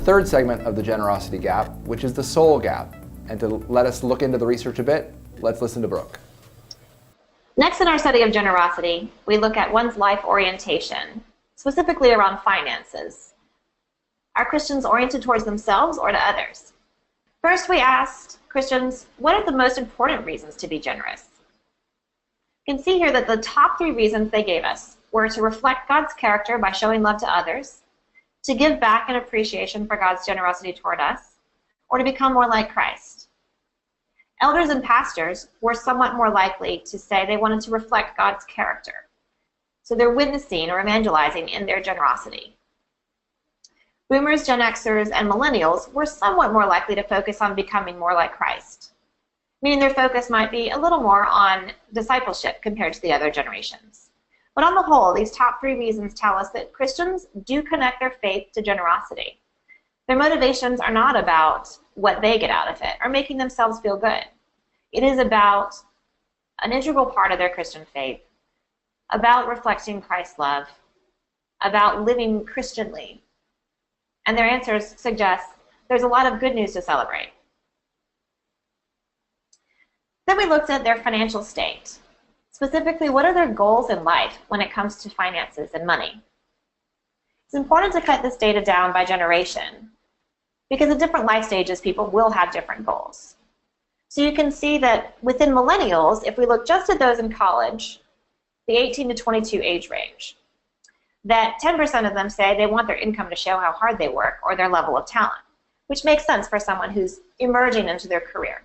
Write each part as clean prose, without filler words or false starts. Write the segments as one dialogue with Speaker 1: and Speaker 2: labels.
Speaker 1: third segment of the generosity gap, which is the soul gap. And to let us look into the research a bit, let's listen to Brooke.
Speaker 2: Next in our study of generosity, we look at one's life orientation, specifically around finances. Are Christians oriented towards themselves or to others? First, we asked Christians, what are the most important reasons to be generous? You can see here that the top 3 reasons they gave us were to reflect God's character by showing love to others, to give back in appreciation for God's generosity toward us, or to become more like Christ. Elders and pastors were somewhat more likely to say they wanted to reflect God's character. So they're witnessing or evangelizing in their generosity. Boomers, Gen Xers, and millennials were somewhat more likely to focus on becoming more like Christ, meaning their focus might be a little more on discipleship compared to the other generations. But on the whole, these top 3 reasons tell us that Christians do connect their faith to generosity. Their motivations are not about what they get out of it or making themselves feel good. It is about an integral part of their Christian faith, about reflecting Christ's love, about living Christianly. And their answers suggest there's a lot of good news to celebrate. Then we looked at their financial state. Specifically, what are their goals in life when it comes to finances and money? It's important to cut this data down by generation because at different life stages, people will have different goals. So you can see that within millennials, if we look just at those in college, the 18 to 22 age range, that 10% of them say they want their income to show how hard they work or their level of talent, which makes sense for someone who's emerging into their career.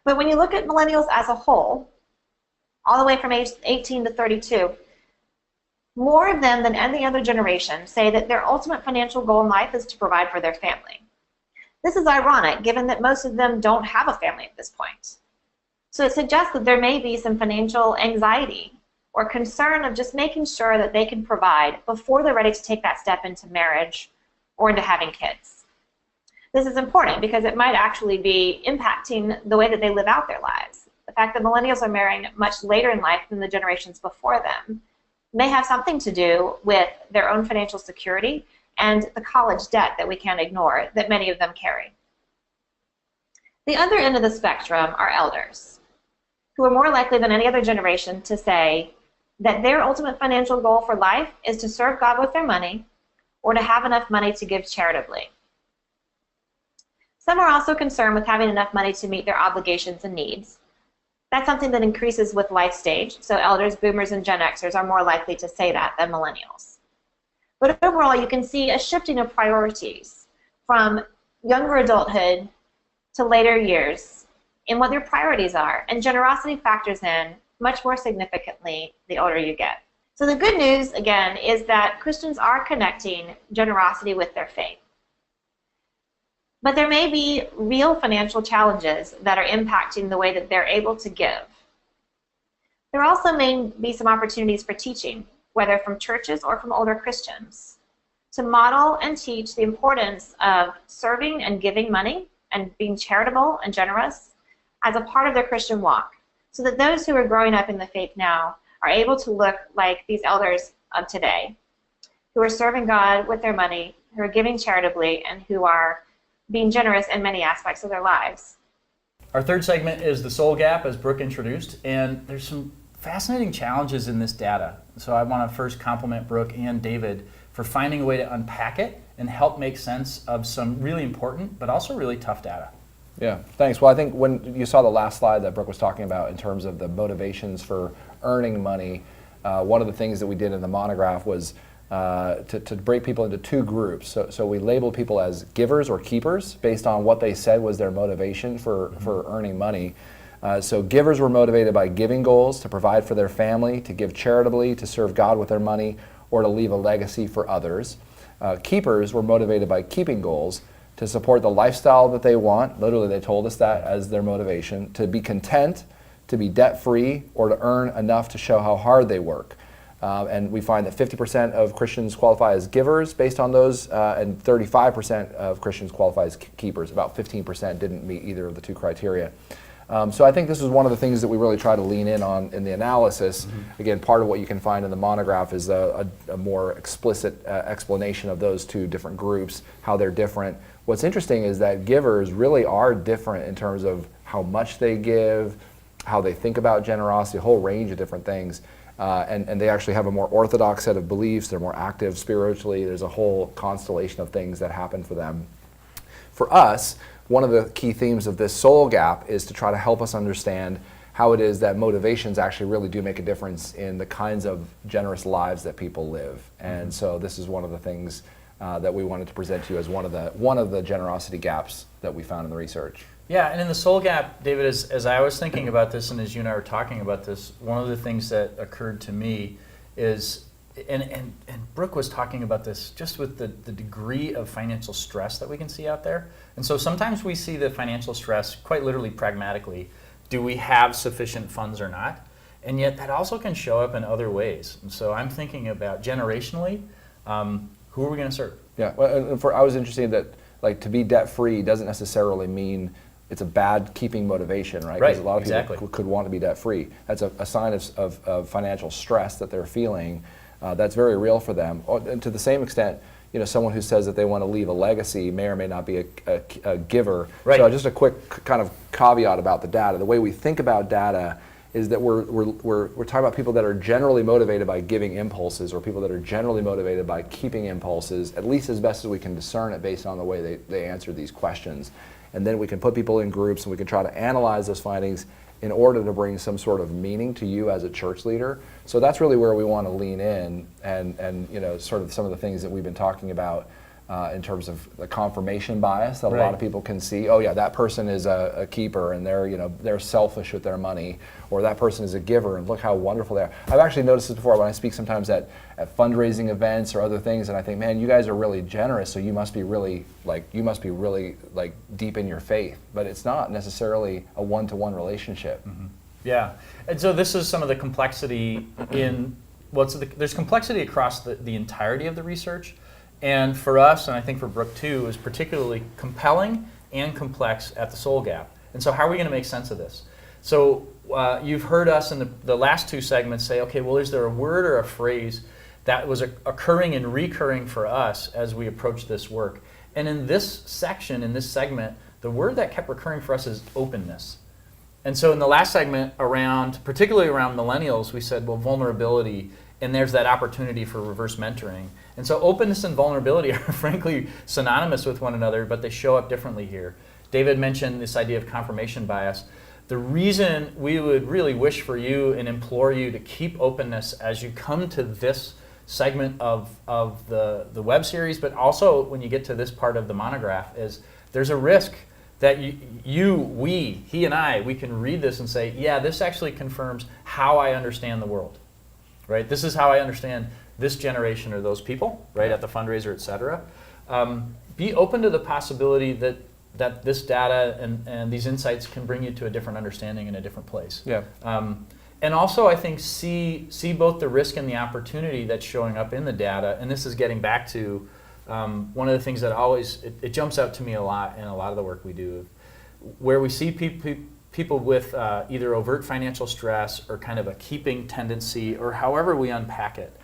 Speaker 2: But when you look at millennials as a whole, all the way from age 18 to 32, more of them than any other generation say that their ultimate financial goal in life is to provide for their family. This is ironic, given that most of them don't have a family at this point. So it suggests that there may be some financial anxiety or concern of just making sure that they can provide before they're ready to take that step into marriage or into having kids. This is important because it might actually be impacting the way that they live out their lives. The fact that millennials are marrying much later in life than the generations before them may have something to do with their own financial security and the college debt that we can't ignore that many of them carry. The other end of the spectrum are elders, who are more likely than any other generation to say that their ultimate financial goal for life is to serve God with their money or to have enough money to give charitably. Some are also concerned with having enough money to meet their obligations and needs. That's something that increases with life stage, so elders, boomers, and Gen Xers are more likely to say that than millennials. But overall, you can see a shifting of priorities from younger adulthood to later years in what their priorities are, and generosity factors in much more significantly the older you get. So the good news, again, is that Christians are connecting generosity with their faith. But there may be real financial challenges that are impacting the way that they're able to give. There also may be some opportunities for teaching, whether from churches or from older Christians, to model and teach the importance of serving and giving money and being charitable and generous as a part of their Christian walk, so that those who are growing up in the faith now are able to look like these elders of today, who are serving God with their money, who are giving charitably, and who are being generous in many aspects of their lives.
Speaker 3: Our third segment is the soul gap, as Brooke introduced, and there's some fascinating challenges in this data. So I want to first compliment Brooke and David for finding a way to unpack it and help make sense of some really important but also really tough data.
Speaker 1: Yeah, thanks. Well, I think when you saw the last slide that Brooke was talking about in terms of the motivations for earning money, one of the things that we did in the monograph was to break people into 2 groups. So we labeled people as givers or keepers based on what they said was their motivation for earning money. So givers were motivated by giving goals, to provide for their family, to give charitably, to serve God with their money, or to leave a legacy for others. Keepers were motivated by keeping goals, to support the lifestyle that they want. Literally, they told us that as their motivation, to be content, to be debt-free, or to earn enough to show how hard they work. And we find that 50% of Christians qualify as givers based on those, and 35% of Christians qualify as keepers. About 15% didn't meet either of the 2 criteria. So I think this is one of the things that we really try to lean in on in the analysis. Again, part of what you can find in the monograph is a more explicit explanation of those two different groups, how they're different. What's interesting is that givers really are different in terms of how much they give, how they think about generosity, a whole range of different things. And they actually have a more orthodox set of beliefs. They're more active spiritually. There's a whole constellation of things that happen for them. For us, one of the key themes of this soul gap is to try to help us understand how it is that motivations actually really do make a difference in the kinds of generous lives that people live. And so this is one of the things that we wanted to present to you as one of the generosity gaps that we found in the research.
Speaker 3: Yeah, and in the soul gap, David, as I was thinking about this and as you and I were talking about this, one of the things that occurred to me is, and Brooke was talking about this, just with the degree of financial stress that we can see out there. And so sometimes we see the financial stress quite literally pragmatically. Do we have sufficient funds or not? And yet that also can show up in other ways. And so I'm thinking about generationally, who are we going to serve?
Speaker 1: Yeah, well, and I was interested that like to be debt-free doesn't necessarily mean it's a bad keeping motivation, right?
Speaker 3: Right,
Speaker 1: Because a lot of
Speaker 3: exactly.
Speaker 1: people could want to be debt-free. That's a sign of financial stress that they're feeling. That's very real for them. And to the same extent, someone who says that they want to leave a legacy may or may not be a giver.
Speaker 3: Right.
Speaker 1: So just a quick kind of caveat about the data. The way we think about data is that we're talking about people that are generally motivated by giving impulses, or people that are generally motivated by keeping impulses, at least as best as we can discern it based on the way they answer these questions. And then we can put people in groups and we can try to analyze those findings in order to bring some sort of meaning to you as a church leader. So that's really where we want to lean in and sort of some of the things that we've been talking about in terms of the confirmation bias that a lot of people can see. Oh yeah, that person is a keeper and they're selfish with their money, or that person is a giver and look how wonderful they are. I've actually noticed this before when I speak sometimes at fundraising events or other things, and I think, man, you guys are really generous, so you must be really deep in your faith. But it's not necessarily a one-to-one relationship.
Speaker 3: Mm-hmm. Yeah, and so this is some of the complexity in there's complexity across the entirety of the research. And for us, and I think for Brooke too, is particularly compelling and complex at the soul gap. And so how are we going to make sense of this? So you've heard us in the last two segments say, okay, well, is there a word or a phrase that was occurring and recurring for us as we approach this work? And in this section, in this segment, the word that kept recurring for us is openness. And so in the last segment, particularly around millennials, we said, well, vulnerability, and there's that opportunity for reverse mentoring. And so openness and vulnerability are frankly synonymous with one another, but they show up differently here. David mentioned this idea of confirmation bias. The reason we would really wish for you and implore you to keep openness as you come to this segment of the web series, but also when you get to this part of the monograph, is there's a risk that he and I, we can read this and say, yeah, this actually confirms how I understand the world. Right? This is how I understand this generation or those people, right, at the fundraiser, et cetera. Be open to the possibility that this data and these insights can bring you to a different understanding in a different place.
Speaker 1: Yeah.
Speaker 3: And also, I think, see both the risk and the opportunity that's showing up in the data. And this is getting back to one of the things that always, it jumps out to me a lot in a lot of the work we do, where we see people with either overt financial stress or kind of a keeping tendency, or however we unpack it.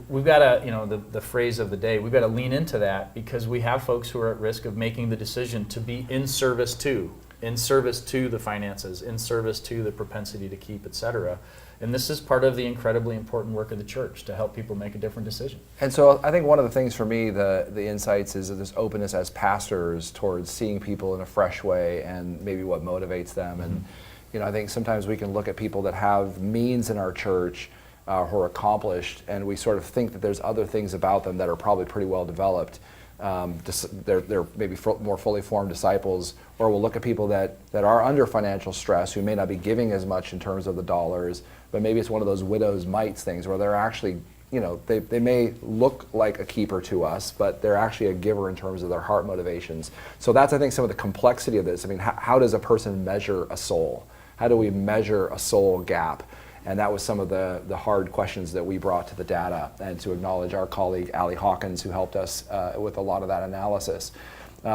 Speaker 3: We've got to, the phrase of the day, we've got to lean into that, because we have folks who are at risk of making the decision to be in service to the finances, in service to the propensity to keep, et cetera. And this is part of the incredibly important work of the church, to help people make a different decision. And
Speaker 1: so I think one of the things for me, the insights, is this openness as pastors towards seeing people in a fresh way and maybe what motivates them. And I think sometimes we can look at people that have means in our church who are accomplished, and we sort of think that there's other things about them that are probably pretty well developed. They're maybe more fully formed disciples, or we'll look at people that are under financial stress, who may not be giving as much in terms of the dollars, but maybe it's one of those widow's mites things where they're actually, they may look like a keeper to us, but they're actually a giver in terms of their heart motivations. So that's, I think, some of the complexity of this. I mean, how does a person measure a soul? How do we measure a soul gap? And that was some of the hard questions that we brought to the data, and to acknowledge our colleague, Allie Hawkins, who helped us with a lot of that analysis.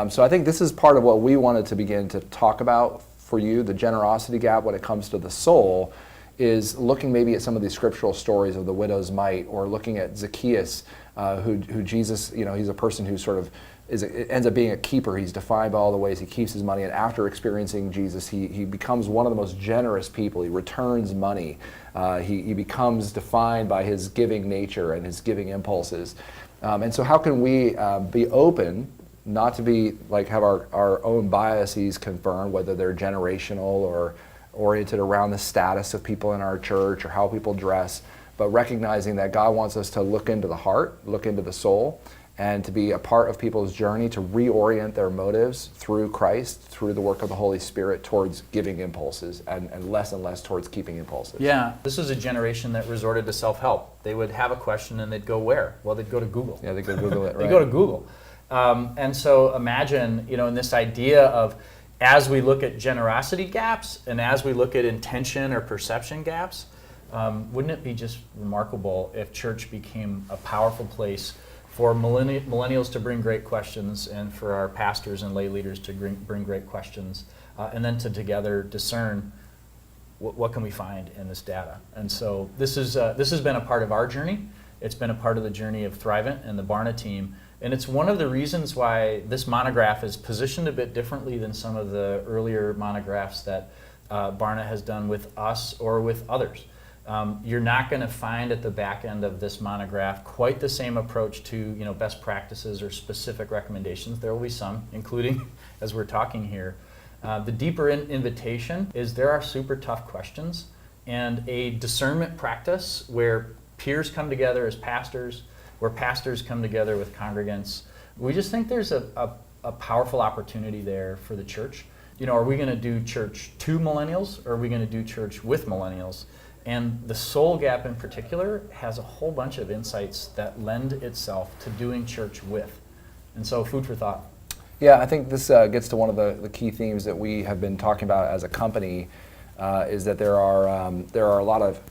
Speaker 1: So I think this is part of what we wanted to begin to talk about for you, the generosity gap when it comes to the soul, is looking maybe at some of these scriptural stories of the widow's mite, or looking at Zacchaeus, who Jesus, he's a person who sort of ends up being a keeper. He's defined by all the ways he keeps his money, and after experiencing Jesus, he becomes one of the most generous people. He returns money. He becomes defined by his giving nature and his giving impulses. And so how can we be open, not to be have our own biases confirmed, whether they're generational or oriented around the status of people in our church or how people dress, but recognizing that God wants us to look into the heart, look into the soul, and to be a part of people's journey to reorient their motives through Christ, through the work of the Holy Spirit, towards giving impulses and less towards keeping impulses.
Speaker 3: Yeah, this is a generation that resorted to self-help. They would have a question and they'd go where? Well, they'd go to Google.
Speaker 1: Yeah, they go Google it, right?
Speaker 3: They go to Google. And so imagine, in this idea of, as we look at generosity gaps and as we look at intention or perception gaps, wouldn't it be just remarkable if church became a powerful place for millennials to bring great questions, and for our pastors and lay leaders to bring great questions, and then to together discern what can we find in this data. And so this has been a part of our journey. It's been a part of the journey of Thrivent and the Barna team. And it's one of the reasons why this monograph is positioned a bit differently than some of the earlier monographs that Barna has done with us or with others. You're not going to find at the back end of this monograph quite the same approach to best practices or specific recommendations. There will be some, including as we're talking here. The deeper invitation is there are super tough questions, and a discernment practice where peers come together as pastors, where pastors come together with congregants. We just think there's a powerful opportunity there for the church. Are we going to do church to millennials, or are we going to do church with millennials? And the soul gap in particular has a whole bunch of insights that lend itself to doing church with. And so food for thought.
Speaker 1: Yeah, I think this gets to one of the key themes that we have been talking about as a company, is that there are a lot of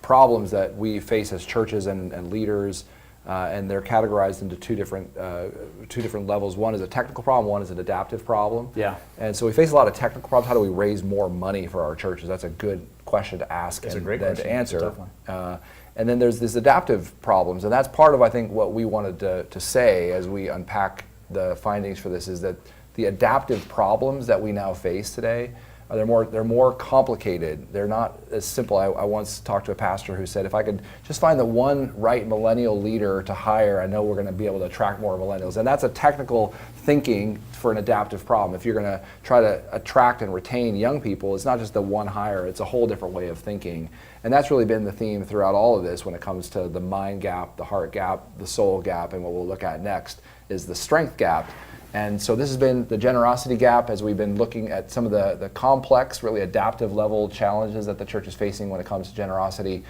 Speaker 1: problems that we face as churches and leaders, and they're categorized into two different levels. One is a technical problem, one is an adaptive problem.
Speaker 3: Yeah.
Speaker 1: And so we face a lot of technical problems. How do we raise more money for our churches? That's a good question to ask and then to answer. And then there's this adaptive problems, and that's part of, I think, what we wanted to say as we unpack the findings for this, is that the adaptive problems that we now face today, they're more complicated. They're not as simple. I once talked to a pastor who said, if I could just find the one right millennial leader to hire, I know we're going to be able to attract more millennials. And that's a technical thinking for an adaptive problem. If you're going to try to attract and retain young people, it's not just the one hire, it's a whole different way of thinking. And that's really been the theme throughout all of this when it comes to the mind gap, the heart gap, the soul gap, and what we'll look at next is the strength gap. And so this has been the generosity gap, as we've been looking at some of the complex, really adaptive level challenges that the church is facing when it comes to generosity.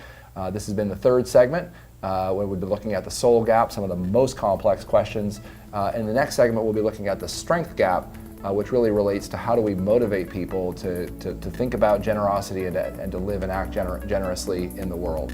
Speaker 1: This has been the third segment, where we've been looking at the soul gap, some of the most complex questions. In the next segment, we'll be looking at the strength gap, which really relates to how do we motivate people to think about generosity and to live and act generously in the world.